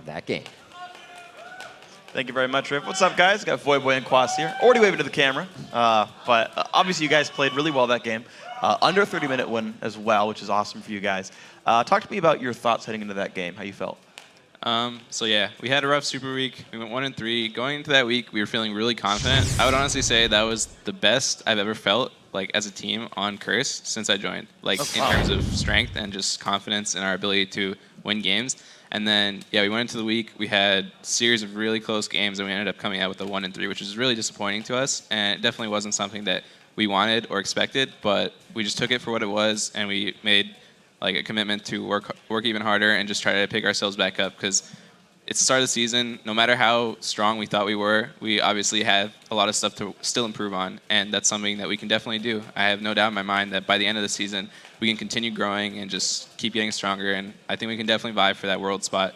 that game. Thank you very much, Riff. What's up, guys? Got Voyboy and Quas here. Already waving to the camera. But obviously, you guys played really well that game. Under a 30-minute win as well, which is awesome for you guys. Talk to me about your thoughts heading into that game, how you felt. So yeah, we had a rough Super Week. We went 1-3. Going into that week, we were feeling really confident. I would honestly say that was the best I've ever felt, like as a team on Curse since I joined. Like in terms of strength and just confidence in our ability to win games. And then yeah, we went into the week. We had a series of really close games, and we ended up coming out with a 1-3, which was really disappointing to us. And it definitely wasn't something that we wanted or expected, but we just took it for what it was, and we made like a commitment to work even harder and just try to pick ourselves back up, because it's the start of the season. No matter how strong we thought we were, we obviously have a lot of stuff to still improve on, and that's something that we can definitely do. I have no doubt in my mind that by the end of the season, we can continue growing and just keep getting stronger, and I think we can definitely vie for that world spot,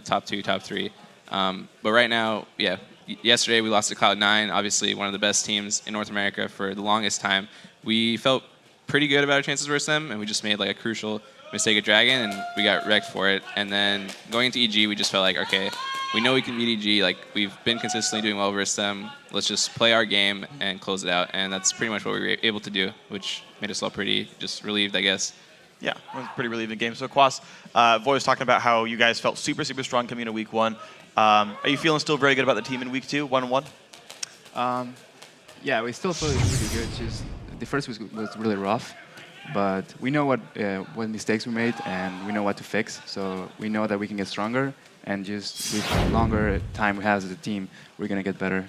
top 2, top 3. But right now, yeah, yesterday we lost to Cloud9, obviously one of the best teams in North America for the longest time. We felt pretty good about our chances versus them, and we just made like a crucial mistake at Dragon, and we got wrecked for it. And then going into EG, we just felt like, okay, we know we can beat EG. Like, we've been consistently doing well versus them. Let's just play our game and close it out. And that's pretty much what we were able to do, which made us all pretty just relieved, I guess. Yeah, it was a pretty relieving game. So, Quas, Voy was talking about how you guys felt super, super strong coming into week 1. Are you feeling still very good about the team in week 2, 1-1? Yeah, we still feel pretty good. Just the first week was really rough. But we know what mistakes we made, and we know what to fix. So we know that we can get stronger, and just with longer time we have as a team, we're going to get better.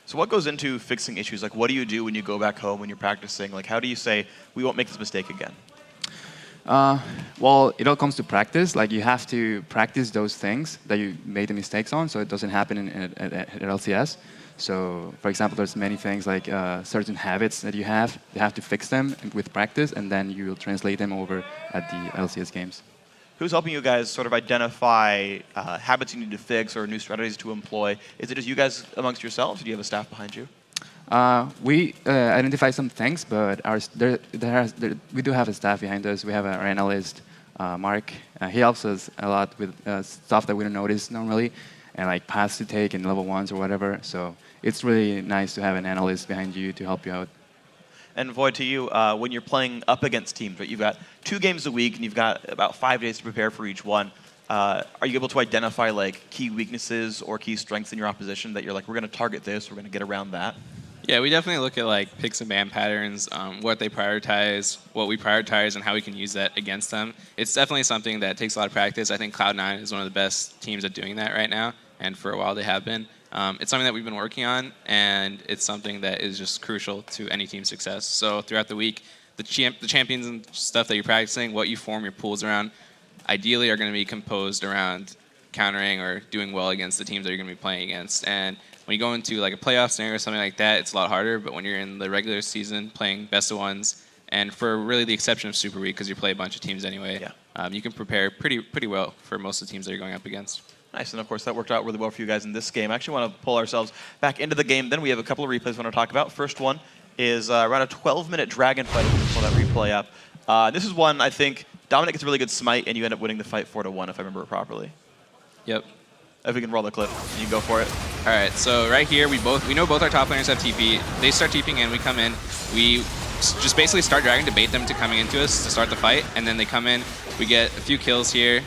So what goes into fixing issues? Like, what do you do when you go back home, when you're practicing? Like, how do you say, we won't make this mistake again? Well, it all comes to practice. Like, you have to practice those things that you made the mistakes on, so it doesn't happen at LCS. So, for example, there's many things like certain habits that you have to fix them with practice, and then you will translate them over at the LCS games. Who's helping you guys sort of identify habits you need to fix or new strategies to employ? Is it just you guys amongst yourselves, or do you have a staff behind you? We identify some things, but we do have a staff behind us. We have our analyst, Mark. He helps us a lot with stuff that we don't notice normally, and like paths to take in level 1s or whatever. So it's really nice to have an analyst behind you to help you out. And Void, to you, when you're playing up against teams, right, you've got 2 games a week, and you've got about 5 days to prepare for each one. Are you able to identify like key weaknesses or key strengths in your opposition that you're like, we're going to target this, we're going to get around that? Yeah, we definitely look at like picks and ban patterns, what they prioritize, what we prioritize, and how we can use that against them. It's definitely something that takes a lot of practice. I think Cloud9 is one of the best teams at doing that right now, and for a while they have been. It's something that we've been working on, and it's something that is just crucial to any team's success. So throughout the week, the champions and stuff that you're practicing, what you form your pools around, ideally are going to be composed around countering or doing well against the teams that you're going to be playing against. And when you go into like a playoff scenario or something like that, it's a lot harder. But when you're in the regular season playing best of ones, and for really the exception of Super Week, because you play a bunch of teams anyway, you can prepare pretty well for most of the teams that you're going up against. Nice, and of course that worked out really well for you guys in this game. I actually want to pull ourselves back into the game. Then we have a couple of replays we want to talk about. First one is around a 12-minute dragon fight. We'll pull that replay up. This is one I think Dominic gets a really good smite, and you end up winning the fight 4-1, if I remember it properly. Yep. If we can roll the clip, you can go for it. All right, so right here, we know both our top laners have TP. They start TPing in, we come in. We just basically start dragging to bait them to coming into us to start the fight, and then they come in. We get a few kills here.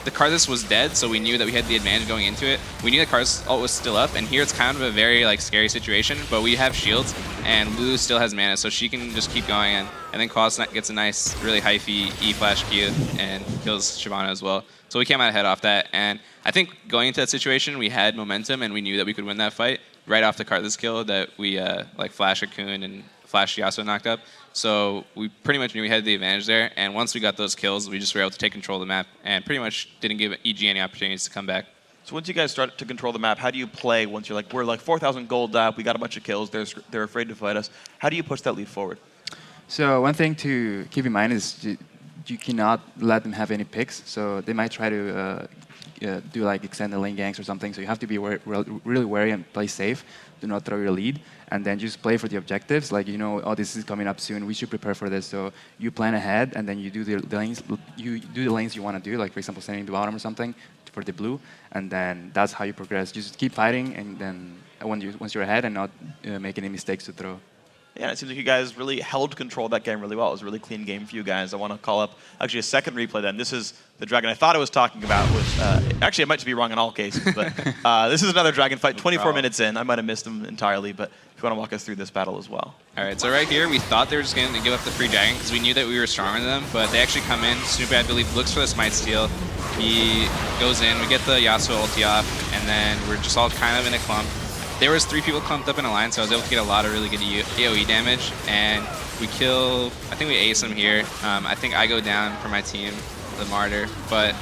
The Karthus was dead, so we knew that we had the advantage going into it. We knew that Karthus ult was still up, and here it's kind of a very like scary situation, but we have shields, and Lulu still has mana, so she can just keep going in. And then Quas gets a nice, really hyphy E-flash Q and kills Shyvana as well. So we came out ahead off that, and I think going into that situation, we had momentum, and we knew that we could win that fight right off the Karthus kill that we like Flash Akun and Flash Yasuo knocked up. So we pretty much knew we had the advantage there, and once we got those kills, we just were able to take control of the map and pretty much didn't give EG any opportunities to come back. So once you guys start to control the map, how do you play once you're like, we're like 4,000 gold up, we got a bunch of kills, they're afraid to fight us. How do you push that lead forward? So one thing to keep in mind is you cannot let them have any picks. So they might try to do like extended lane ganks or something. So you have to be really wary and play safe. Do not throw your lead, and then just play for the objectives. Like, you know, oh, this is coming up soon. We should prepare for this. So you plan ahead, and then you do the lanes. You do the lanes you want to do. Like, for example, sending the bottom or something for the blue, and then that's how you progress. Just keep fighting, and then once you're ahead, and not make any mistakes to throw. Yeah, it seems like you guys really held control of that game really well. It was a really clean game for you guys. I want to call up actually a second replay then. This is the Dragon I thought I was talking about. Actually, I might be wrong in all cases, but this is another Dragon fight, 24 minutes in. I might have missed them entirely, but if you want to walk us through this battle as well. All right, so right here, we thought they were just going to give up the free Dragon because we knew that we were stronger than them, but they actually come in. Snoopy, I believe, looks for the Smite Steal. He goes in, we get the Yasuo ulti off, and then we're just all kind of in a clump. There was 3 people clumped up in a line, so I was able to get a lot of really good AoE damage, and we kill, I think we ace him here. I think I go down for my team, the Martyr, but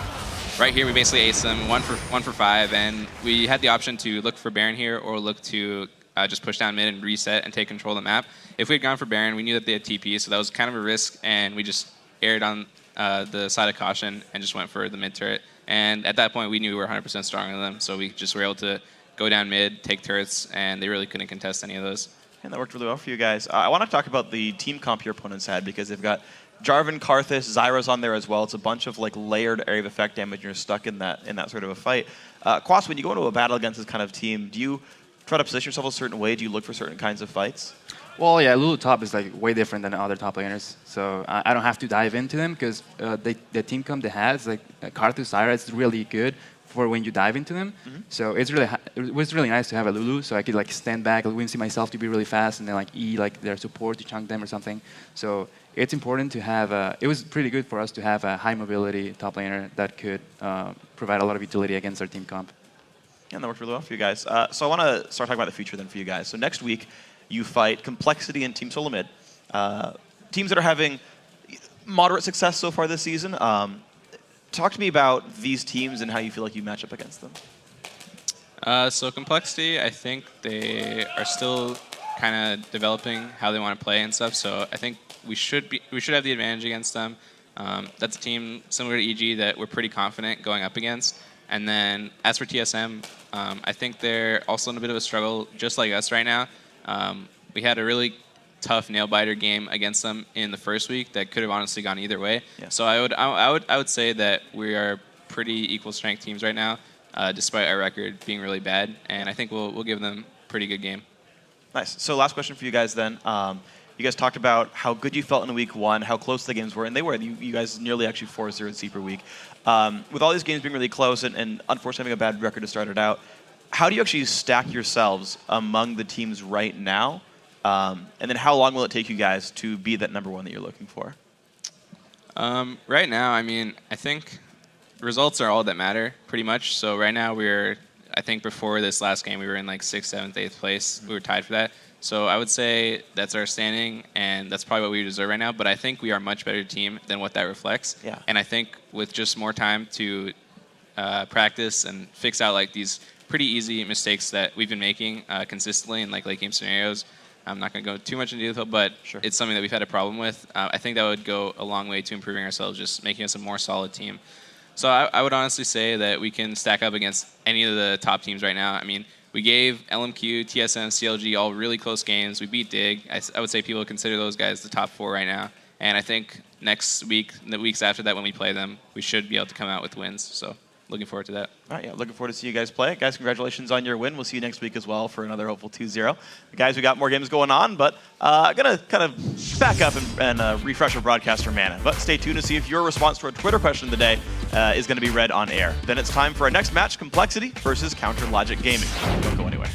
right here we basically ace them, one for 5, and we had the option to look for Baron here or look to just push down mid and reset and take control of the map. If we had gone for Baron, we knew that they had TP, so that was kind of a risk, and we just erred on the side of caution and just went for the mid turret. And at that point, we knew we were 100% stronger than them, so we just were able to go down mid, take turrets, and they really couldn't contest any of those. And that worked really well for you guys. I want to talk about the team comp your opponents had, because they've got Jarvan, Karthus, Zyra's on there as well. It's a bunch of like layered area of effect damage, and you're stuck in that sort of a fight. Quas, when you go into a battle against this kind of team, do you try to position yourself a certain way? Do you look for certain kinds of fights? Well, yeah, Lulu top is like way different than other top laners, so I don't have to dive into them because the team comp they has, like Karthus, Zyra, is really good for when you dive into them. So it was really nice to have a Lulu, so I could like stand back, like, see myself to be really fast, and then like E like their support to chunk them or something. So it's important to have. It was pretty good for us to have a high mobility top laner that could provide a lot of utility against our team comp. Yeah, and that worked really well for you guys. So I want to start talking about the future then for you guys. So next week you fight Complexity and Team Solo Mid, teams that are having moderate success so far this season. Talk to me about these teams and how you feel like you match up against them. So Complexity, I think they are still kind of developing how they want to play and stuff. So I think we should have the advantage against them. That's a team similar to EG that we're pretty confident going up against. And then as for TSM, I think they're also in a bit of a struggle, just like us right now. We had a really tough nail biter game against them in the first week that could have honestly gone either way. Yeah. So I would say that we are pretty equal strength teams right now, despite our record being really bad, and I think we'll give them a pretty good game. Nice. So last question for you guys then. You guys talked about how good you felt in week 1, how close the games were, and they were. You guys nearly actually 4-0 in Super Week. With all these games being really close and unfortunately having a bad record to start it out, how do you actually stack yourselves among the teams right now? And then how long will it take you guys to be that #1 that you're looking for? Right now, I mean, I think results are all that matter, pretty much. So right now I think before this last game, we were in like 6th, 7th, 8th place. We were tied for that. So I would say that's our standing, and that's probably what we deserve right now. But I think we are a much better team than what that reflects. Yeah. And I think with just more time to practice and fix out like these pretty easy mistakes that we've been making consistently in like late game scenarios, I'm not going to go too much into detail, but sure, it's something that we've had a problem with. I think that would go a long way to improving ourselves, just making us a more solid team. So I would honestly say that we can stack up against any of the top teams right now. I mean, we gave LMQ, TSM, CLG all really close games. We beat Dig. I would say people consider those guys the top 4 right now. And I think next week, the weeks after that when we play them, we should be able to come out with wins. So looking forward to that. All right, yeah, looking forward to see you guys play. Guys, congratulations on your win. We'll see you next week as well for another hopeful 2-0. Guys, we got more games going on, but going to kind of back up and refresh our broadcaster mana. But stay tuned to see if your response to our Twitter question of the day is going to be read on air. Then it's time for our next match, Complexity versus Counter Logic Gaming. Don't go anywhere.